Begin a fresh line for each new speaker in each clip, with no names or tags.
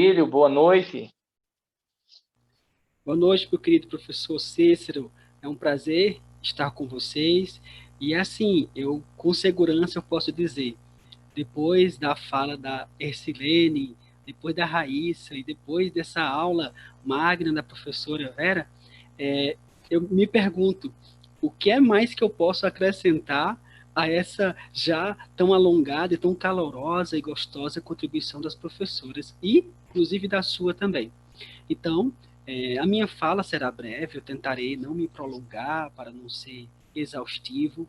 Filho, boa noite.
Boa noite, meu querido professor Cícero. É um prazer estar com vocês. E assim, eu com segurança eu posso dizer, depois da fala da Ercilene, depois da Raíssa e depois dessa aula magna da professora Vera, é, eu me pergunto, o que é mais que eu posso acrescentar a essa já tão alongada e tão calorosa e gostosa contribuição das professoras e, inclusive, da sua também. Então, a minha fala será breve, eu tentarei não me prolongar para não ser exaustivo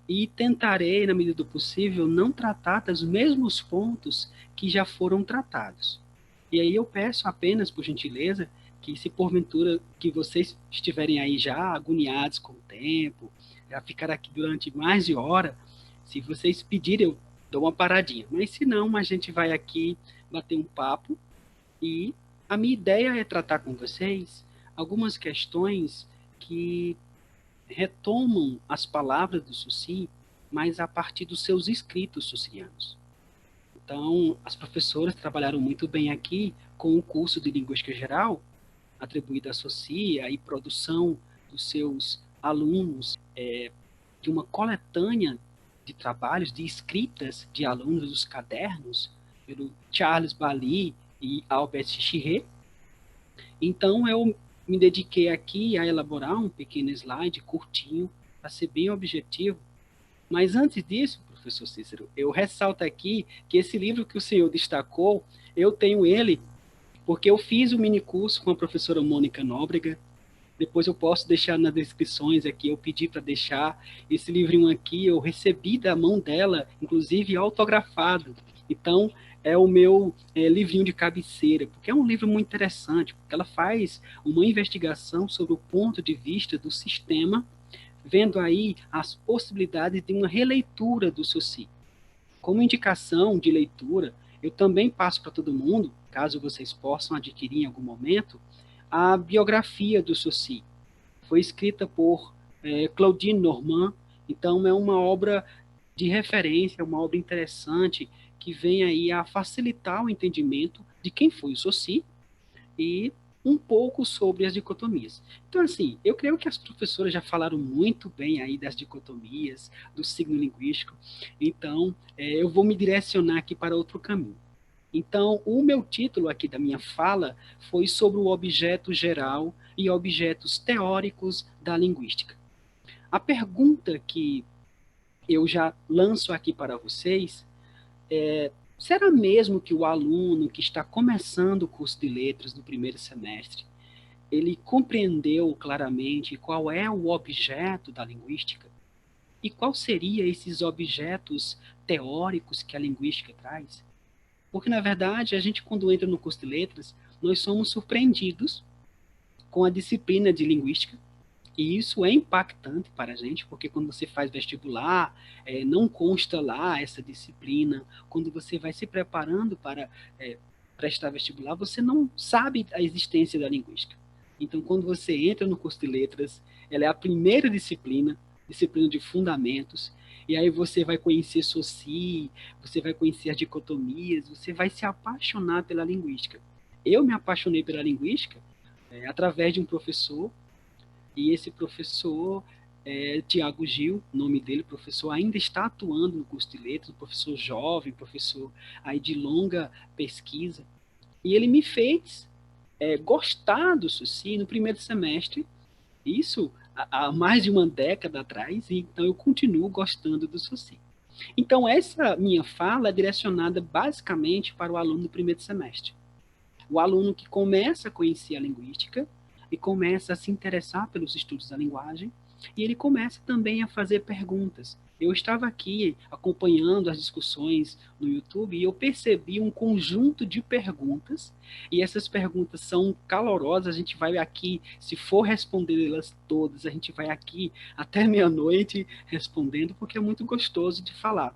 e tentarei, na medida do possível, não tratar dos mesmos pontos que já foram tratados. E aí eu peço apenas, por gentileza, que se porventura que vocês estiverem aí já agoniados com o tempo, já ficar aqui durante mais de hora, se vocês pedirem, eu dou uma paradinha. Mas se não, a gente vai aqui bater um papo e a minha ideia é tratar com vocês algumas questões que retomam as palavras do Suci, mas a partir dos seus escritos sucianos. Então, as professoras trabalharam muito bem aqui com o curso de Linguística Geral, atribuído à Suci, e produção dos seus alunos, de uma coletânea de trabalhos, de escritas de alunos dos cadernos, pelo Charles Bali e Albert Chiré. Então, eu me dediquei aqui a elaborar um pequeno slide curtinho, para ser bem objetivo. Mas antes disso, professor Cícero, eu ressalto aqui que esse livro que o senhor destacou, eu tenho ele porque eu fiz o minicurso com a professora Mônica Nóbrega. Depois eu posso deixar nas descrições aqui, eu pedi para deixar esse livrinho aqui, eu recebi da mão dela, inclusive autografado. Então, é o meu livrinho de cabeceira, porque é um livro muito interessante, porque ela faz uma investigação sobre o ponto de vista do sistema, vendo aí as possibilidades de uma releitura do Suci. Como indicação de leitura, eu também passo para todo mundo, caso vocês possam adquirir em algum momento, a biografia do Suci. Foi escrita por Claudine Normand, então é uma obra de referência, uma obra interessante que vem aí a facilitar o entendimento de quem foi o Suci e um pouco sobre as dicotomias. Então, assim, eu creio que as professoras já falaram muito bem aí das dicotomias, do signo linguístico, então eu vou me direcionar aqui para outro caminho. Então, o meu título aqui da minha fala foi sobre o objeto geral e objetos teóricos da linguística. A pergunta que eu já lanço aqui para vocês é: será mesmo que o aluno que está começando o curso de letras no primeiro semestre, ele compreendeu claramente qual é o objeto da linguística? E qual seria esses objetos teóricos que a linguística traz? Porque, na verdade, a gente, quando entra no curso de letras, nós somos surpreendidos com a disciplina de linguística, e isso é impactante para a gente, porque quando você faz vestibular, não consta lá essa disciplina. Quando você vai se preparando para prestar vestibular, você não sabe a existência da linguística. Então, quando você entra no curso de letras, ela é a primeira disciplina, disciplina de fundamentos, e aí você vai conhecer Saussure, você vai conhecer as dicotomias, você vai se apaixonar pela linguística. Eu me apaixonei pela linguística através de um professor, e esse professor Tiago Gil, o nome dele, professor, ainda está atuando no curso de letras, um professor jovem, professor aí de longa pesquisa, e ele me fez gostar do Suci no primeiro semestre, isso há mais de uma década atrás, e então eu continuo gostando do Suci. Então, essa minha fala é direcionada basicamente para o aluno do primeiro semestre. O aluno que começa a conhecer a linguística e começa a se interessar pelos estudos da linguagem, e ele começa também a fazer perguntas. Eu estava aqui acompanhando as discussões no YouTube e eu percebi um conjunto de perguntas, e essas perguntas são calorosas. A gente vai aqui, se for respondê-las todas, a gente vai aqui até meia-noite respondendo, porque é muito gostoso de falar.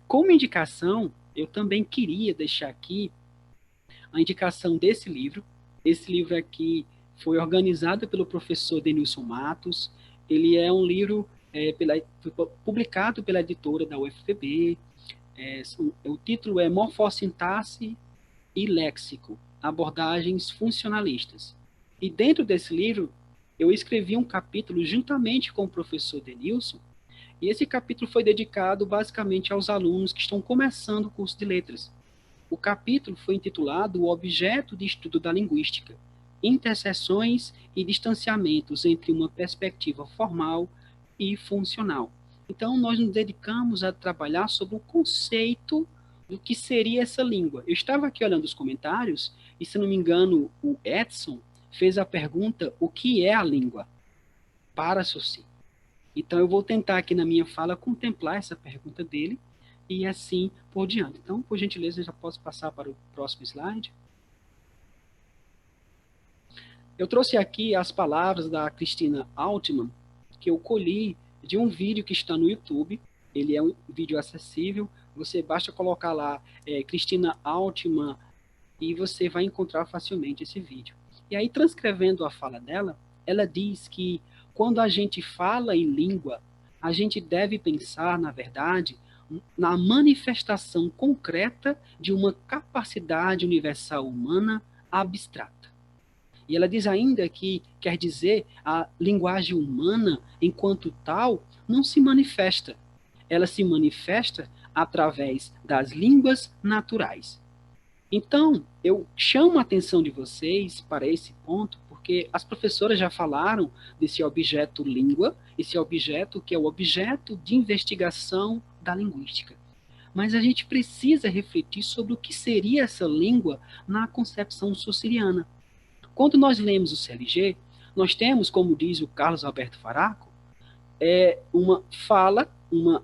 Como indicação, eu também queria deixar aqui a indicação desse livro. Esse livro aqui foi organizado pelo professor Denilson Matos. Ele é um livro publicado pela editora da UFPB. O título é Morfossintaxe e Léxico. abordagens funcionalistas. E dentro desse livro, eu escrevi um capítulo juntamente com o professor Denilson, e esse capítulo foi dedicado basicamente aos alunos que estão começando o curso de letras. O capítulo foi intitulado O Objeto de Estudo da Linguística, Interseções e Distanciamentos entre uma Perspectiva Formal e Funcional. Então, nós nos dedicamos a trabalhar sobre o conceito do que seria essa língua. Eu estava aqui olhando os comentários, e se não me engano, o Edson fez a pergunta: o que é a língua? Para Susi. Então, eu vou tentar aqui na minha fala contemplar essa pergunta dele, e assim por diante. Então, por gentileza, eu já posso passar para o próximo slide. Eu trouxe aqui as palavras da Cristina Altman, que eu colhi de um vídeo que está no YouTube. Ele é um vídeo acessível. Você basta colocar lá Cristina Altman e você vai encontrar facilmente esse vídeo. E aí, transcrevendo a fala dela, ela diz que quando a gente fala em língua, a gente deve pensar, na verdade, na manifestação concreta de uma capacidade universal humana abstrata. E ela diz ainda que, quer dizer, a linguagem humana, enquanto tal, não se manifesta. Ela se manifesta através das línguas naturais. Então, eu chamo a atenção de vocês para esse ponto, porque as professoras já falaram desse objeto língua, esse objeto que é o objeto de investigação da linguística. Mas a gente precisa refletir sobre o que seria essa língua na concepção saussuriana. Quando nós lemos o CLG, nós temos, como diz o Carlos Alberto Faraco, uma fala, uma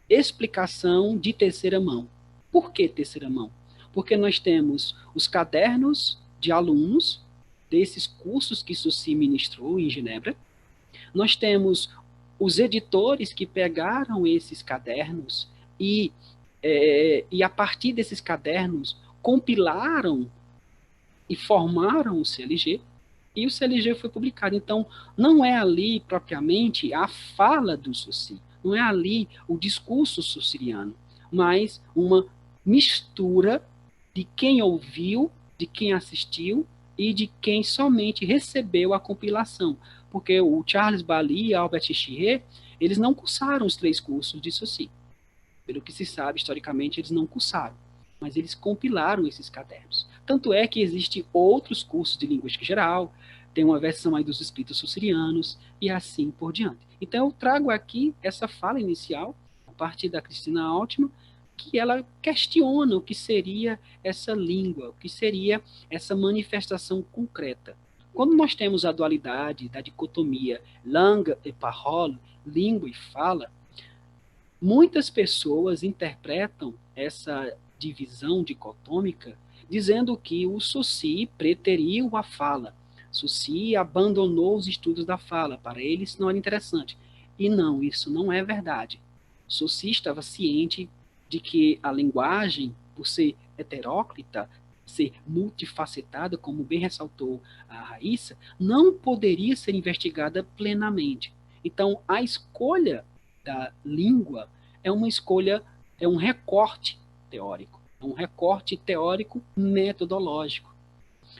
explicação de terceira mão. Por que terceira mão? Porque nós temos os cadernos de alunos desses cursos que Susi ministrou em Genebra, nós temos os editores que pegaram esses cadernos e a partir desses cadernos compilaram e formaram o CLG, e o CLG foi publicado. Então, não é ali propriamente a fala do Susi, não é ali o discurso sussiriano, mas uma mistura de quem ouviu, de quem assistiu e de quem somente recebeu a compilação. Porque o Charles Bailly e Albert Chiré, eles não cursaram os 3 cursos de Susi. Pelo que se sabe, historicamente, eles não cursaram, mas eles compilaram esses cadernos. Tanto é que existem outros cursos de linguística geral, tem uma versão aí dos escritos sussirianos, e assim por diante. Então, eu trago aqui essa fala inicial, a partir da Cristina Altman, que ela questiona o que seria essa língua, o que seria essa manifestação concreta. Quando nós temos a dualidade da dicotomia langue et parole, língua e fala, muitas pessoas interpretam essa divisão dicotômica dizendo que o Susi preteriu a fala. Susi abandonou os estudos da fala, para ele isso não era interessante. E não, isso não é verdade. Susi estava ciente de que a linguagem, por ser heteróclita, ser multifacetada, como bem ressaltou a Raíssa, não poderia ser investigada plenamente. Então, a escolha da língua é uma escolha, é um recorte teórico, é um recorte teórico metodológico.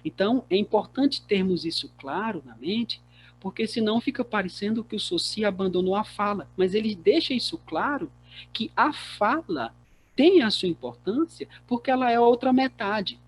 Então, é importante termos isso claro na mente, porque senão fica parecendo que o Susi abandonou a fala, mas ele deixa isso claro, que a fala tem a sua importância porque ela é a outra metade.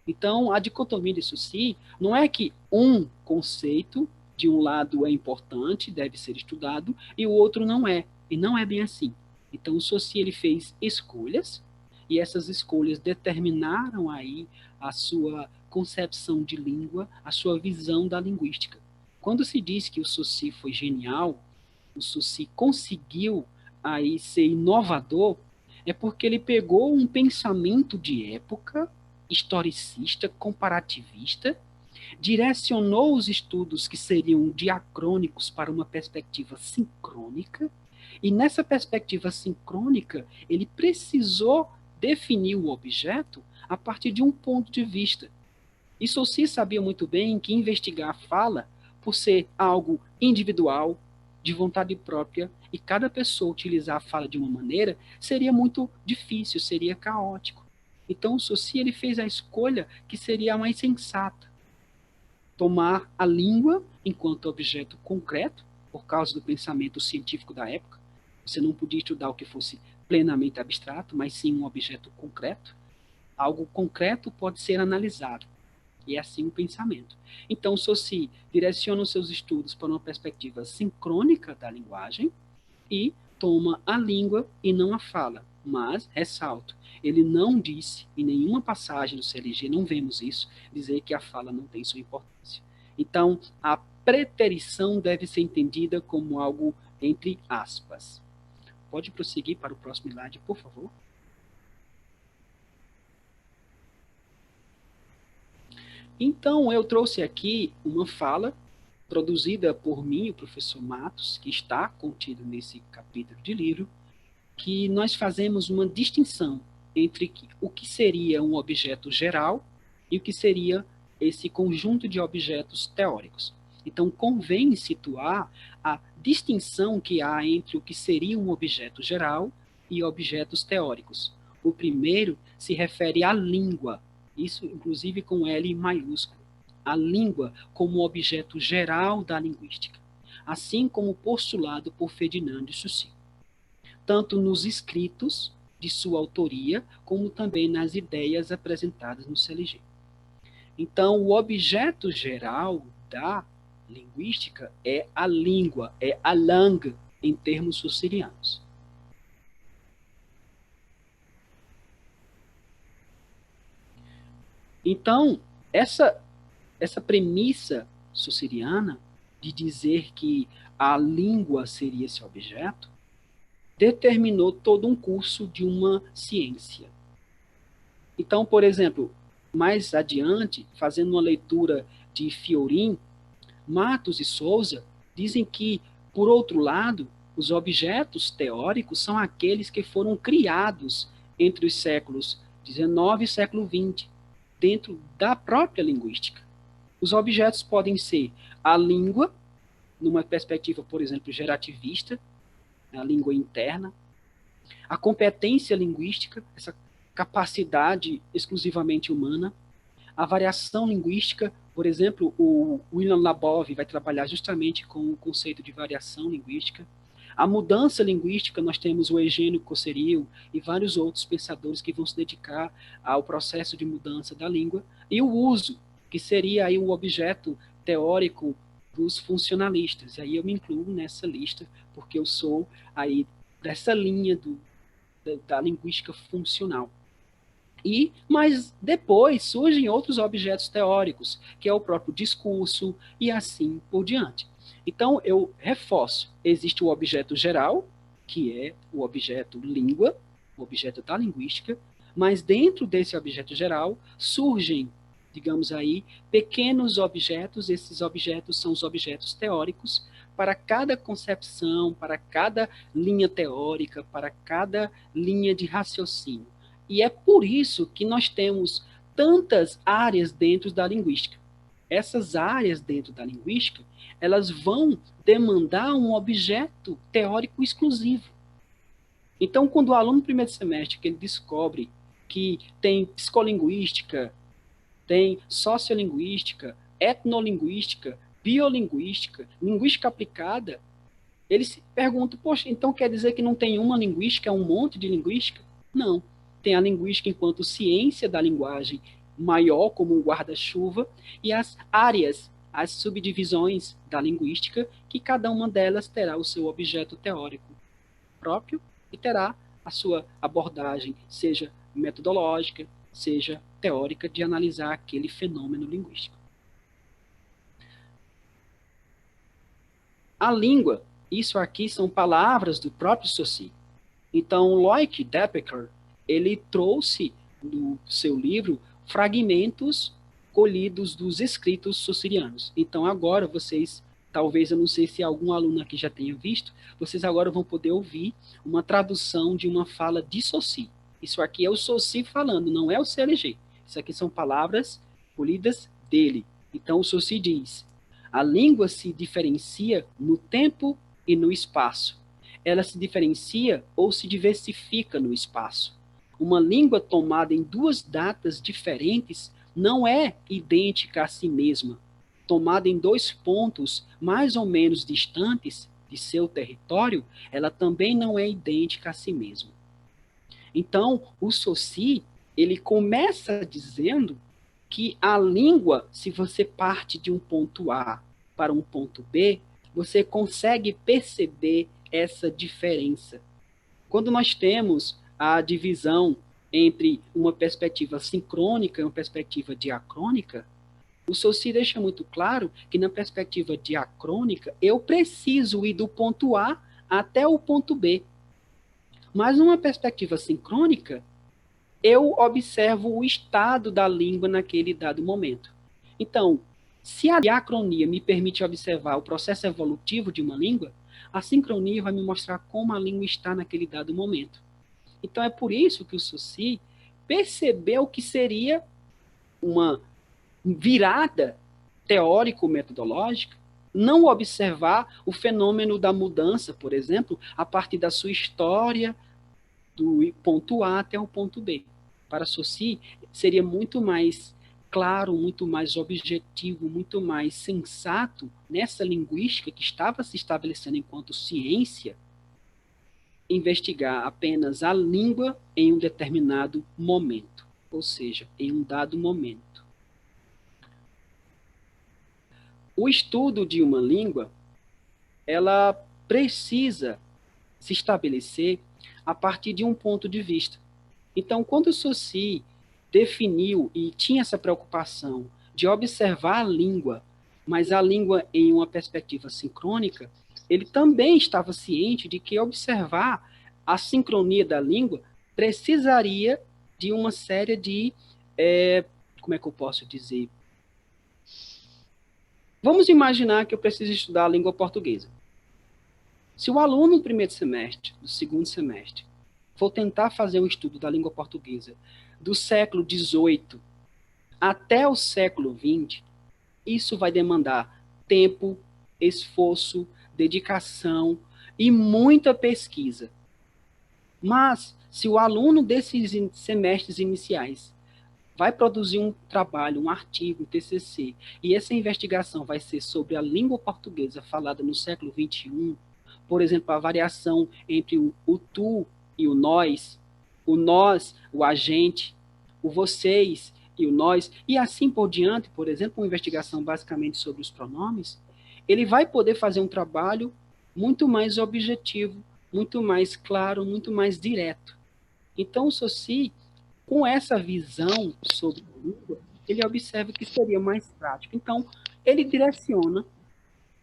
Então, a dicotomia de Susi não é que um conceito de um lado é importante, deve ser estudado, e o outro não é. E não é bem assim. Então, o Susi ele fez escolhas, e essas escolhas determinaram aí a sua concepção de língua, a sua visão da linguística. Quando se diz que o Susi foi genial, o Susi conseguiu aí ser inovador, é porque ele pegou um pensamento de época, historicista, comparativista, direcionou os estudos que seriam diacrônicos para uma perspectiva sincrônica, e nessa perspectiva sincrônica, ele precisou definir o objeto a partir de um ponto de vista. E Saussure sabia muito bem que investigar a fala, por ser algo individual, de vontade própria, e cada pessoa utilizar a fala de uma maneira, seria muito difícil, seria caótico. Então, o Saussure ele fez a escolha que seria a mais sensata. Tomar a língua enquanto objeto concreto, por causa do pensamento científico da época. Você não podia estudar o que fosse plenamente abstrato, mas sim um objeto concreto. Algo concreto pode ser analisado. E é assim o pensamento. Então, Saussure direciona os seus estudos para uma perspectiva sincrônica da linguagem e toma a língua e não a fala. Mas, ressalto, ele não disse, em nenhuma passagem do CLG, não vemos isso, dizer que a fala não tem sua importância. Então, a preterição deve ser entendida como algo entre aspas. Pode prosseguir para o próximo slide, por favor? Então, eu trouxe aqui uma fala produzida por mim, o professor Matos, que está contido nesse capítulo de livro, que nós fazemos uma distinção entre o que seria um objeto geral e o que seria esse conjunto de objetos teóricos. Então, convém situar a distinção que há entre o que seria um objeto geral e objetos teóricos. O primeiro se refere à língua, isso inclusive com L maiúsculo, a língua como objeto geral da linguística, assim como postulado por Ferdinand de Saussure, tanto nos escritos de sua autoria, como também nas ideias apresentadas no CLG. Então, o objeto geral da linguística é a língua, é a langue, em termos saussurianos. Então, essa premissa saussuriana de dizer que a língua seria esse objeto, determinou todo um curso de uma ciência. Então, por exemplo, mais adiante, fazendo uma leitura de Fiorin, Matos e Souza dizem que, por outro lado, os objetos teóricos são aqueles que foram criados entre os séculos XIX e século XX, dentro da própria linguística. Os objetos podem ser a língua, numa perspectiva, por exemplo, gerativista, a língua interna, a competência linguística, essa capacidade exclusivamente humana, a variação linguística, por exemplo, o William Labov vai trabalhar justamente com o conceito de variação linguística. A mudança linguística, nós temos o Eugênio Cosseriu e vários outros pensadores que vão se dedicar ao processo de mudança da língua. E o uso, que seria aí o objeto teórico dos funcionalistas. E aí eu me incluo nessa lista, porque eu sou aí dessa linha da linguística funcional. Mas depois surgem outros objetos teóricos, que é o próprio discurso e assim por diante. Então, eu reforço, existe o objeto geral, que é o objeto língua, o objeto da linguística, mas dentro desse objeto geral surgem, digamos aí, pequenos objetos, esses objetos são os objetos teóricos, para cada concepção, para cada linha teórica, para cada linha de raciocínio. E é por isso que nós temos tantas áreas dentro da linguística. Essas áreas dentro da linguística, elas vão demandar um objeto teórico exclusivo. Então, quando o aluno no primeiro semestre que ele descobre que tem psicolinguística, tem sociolinguística, etnolinguística, biolinguística, linguística aplicada, ele se pergunta, poxa, então quer dizer que não tem uma linguística, é um monte de linguística? Não. Tem a linguística enquanto ciência da linguagem maior, como um guarda-chuva, e as áreas, as subdivisões da linguística, que cada uma delas terá o seu objeto teórico próprio e terá a sua abordagem, seja metodológica, seja teórica, de analisar aquele fenômeno linguístico. A língua, isso aqui são palavras do próprio Saussure. Então, Loic Depecker, ele trouxe no seu livro fragmentos colhidos dos escritos saussurianos. Então, agora vocês, talvez, eu não sei se algum aluno aqui já tenha visto, vocês agora vão poder ouvir uma tradução de uma fala de Saussure. Isso aqui é o Saussure falando, não é o CLG. Isso aqui são palavras colhidas dele. Então, o Saussure diz: a língua se diferencia no tempo e no espaço. Ela se diferencia ou se diversifica no espaço. Uma língua tomada em duas datas diferentes não é idêntica a si mesma. Tomada em dois pontos mais ou menos distantes de seu território, ela também não é idêntica a si mesma. Então, o Saussure, ele começa dizendo que a língua, se você parte de um ponto A para um ponto B, você consegue perceber essa diferença. Quando nós temos a divisão entre uma perspectiva sincrônica e uma perspectiva diacrônica, o Saussure deixa muito claro que na perspectiva diacrônica eu preciso ir do ponto A até o ponto B. Mas numa perspectiva sincrônica, eu observo o estado da língua naquele dado momento. Então, se a diacronia me permite observar o processo evolutivo de uma língua, a sincronia vai me mostrar como a língua está naquele dado momento. Então, é por isso que o Saussure percebeu que seria uma virada teórico-metodológica não observar o fenômeno da mudança, por exemplo, a partir da sua história do ponto A até o ponto B. Para Saussure, seria muito mais claro, muito mais objetivo, muito mais sensato nessa linguística que estava se estabelecendo enquanto ciência, investigar apenas a língua em um determinado momento, ou seja, em um dado momento. O estudo de uma língua, ela precisa se estabelecer a partir de um ponto de vista. Então, quando o Saussure definiu e tinha essa preocupação de observar a língua, mas a língua em uma perspectiva sincrônica, ele também estava ciente de que observar a sincronia da língua precisaria de uma série de, como é que eu posso dizer? Vamos imaginar que eu preciso estudar a língua portuguesa. Se o aluno do primeiro semestre, do segundo semestre, for tentar fazer um estudo da língua portuguesa do século XVIII até o século XX, isso vai demandar tempo, esforço, dedicação e muita pesquisa. Mas, se o aluno desses semestres iniciais vai produzir um trabalho, um artigo, um TCC, e essa investigação vai ser sobre a língua portuguesa falada no século XXI, por exemplo, a variação entre o tu e o nós, o agente, o vocês e o nós, e assim por diante, por exemplo, uma investigação basicamente sobre os pronomes, ele vai poder fazer um trabalho muito mais objetivo, muito mais claro, muito mais direto. Então, o Saussure, com essa visão sobre a língua, ele observa que seria mais prático. Então, ele direciona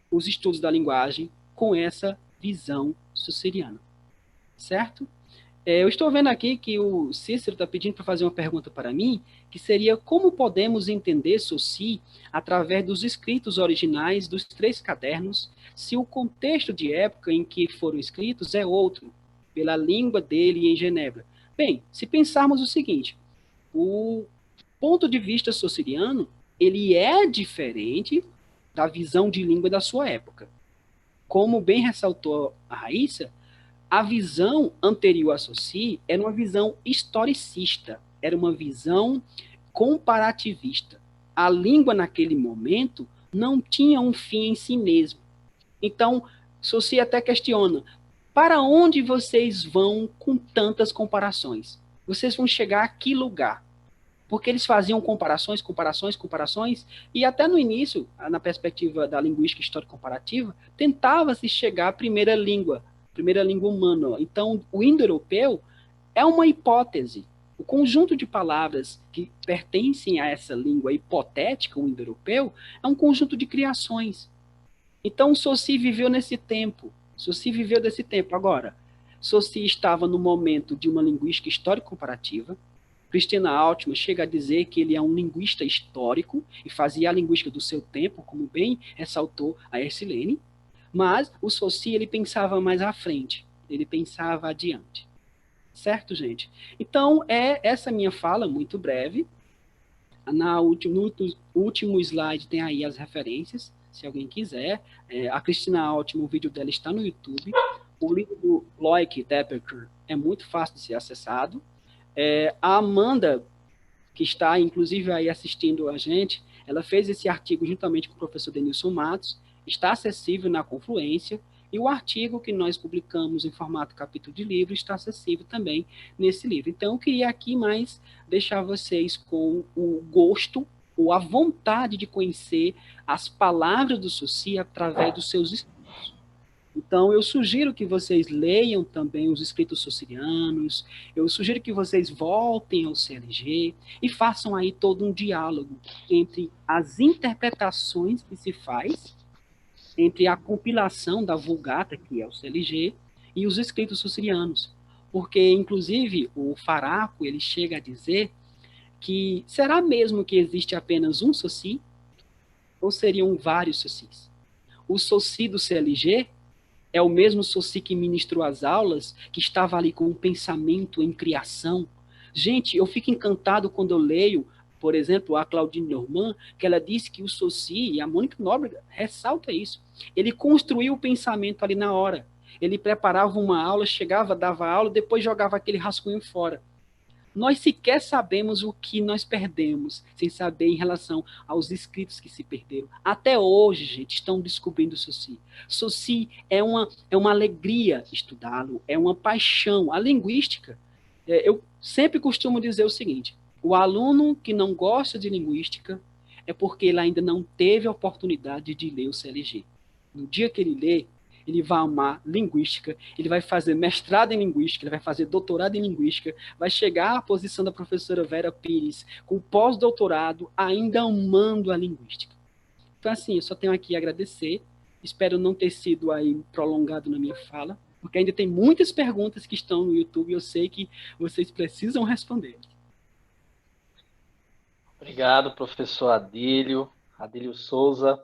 os estudos da linguagem com essa visão saussuriana. Certo? Eu estou vendo aqui que o Cícero está pedindo para fazer uma pergunta para mim, que seria como podemos entender Saussure através dos escritos originais dos 3 cadernos, se o contexto de época em que foram escritos é outro, pela língua dele em Genebra. Bem, se pensarmos o seguinte, o ponto de vista saussuriano, ele é diferente da visão de língua da sua época. Como bem ressaltou a Raíssa, a visão anterior a Saussure era uma visão historicista, era uma visão comparativista. A língua, naquele momento, não tinha um fim em si mesmo. Então, Saussure até questiona, para onde vocês vão com tantas comparações? Vocês vão chegar a que lugar? Porque eles faziam comparações, e até no início, na perspectiva da linguística histórico-comparativa, tentava-se chegar à primeira língua humana. Então, o indo-europeu é uma hipótese. O conjunto de palavras que pertencem a essa língua hipotética, o indo-europeu, é um conjunto de criações. Então, Saussure viveu nesse tempo. Agora, Saussure estava no momento de uma linguística histórico-comparativa. Christina Altman chega a dizer que ele é um linguista histórico e fazia a linguística do seu tempo, como bem ressaltou a Ercilene, mas o Saussure ele pensava mais à frente, ele pensava adiante. Certo, gente? Então, é essa minha fala, muito breve. No último slide tem aí as referências, se alguém quiser. A Christina Altman, o vídeo dela está no YouTube. O livro do Loic Debacker é muito fácil de ser acessado. A Amanda, que está, inclusive, aí assistindo a gente, ela fez esse artigo juntamente com o professor Denilson Matos, está acessível na Confluência, e o artigo que nós publicamos em formato capítulo de livro está acessível também nesse livro. Então, eu queria aqui mais deixar vocês com o gosto ou a vontade de conhecer as palavras do Suci através dos seus estudos. Então, eu sugiro que vocês leiam também os escritos socirianos, eu sugiro que vocês voltem ao CLG e façam aí todo um diálogo entre as interpretações que se faz, entre a compilação da Vulgata, que é o CLG, e os escritos socirianos. Porque, inclusive, o Faraco, ele chega a dizer que será mesmo que existe apenas um Soci? Ou seriam vários Socis? O Soci do CLG é o mesmo Soci que ministrou as aulas, que estava ali com um pensamento em criação. Gente, eu fico encantado quando eu leio, por exemplo, a Claudine Norman, que ela disse que o Soci, e a Mônica Nóbrega ressalta isso, ele construiu o pensamento ali na hora. Ele preparava uma aula, chegava, dava aula, depois jogava aquele rascunho fora. Nós sequer sabemos o que nós perdemos, sem saber em relação aos escritos que se perderam. Até hoje, gente, estão descobrindo o Soci. Soci é uma alegria estudá-lo, é uma paixão. A linguística, eu sempre costumo dizer o seguinte, o aluno que não gosta de linguística é porque ele ainda não teve a oportunidade de ler o CLG. No dia que ele lê, ele vai amar linguística, ele vai fazer mestrado em linguística, ele vai fazer doutorado em linguística, vai chegar à posição da professora Vera Pires, com pós-doutorado, ainda amando a linguística. Então, assim, eu só tenho aqui a agradecer, espero não ter sido aí prolongado na minha fala, porque ainda tem muitas perguntas que estão no YouTube e eu sei que vocês precisam responder.
Obrigado, professor Adílio Souza.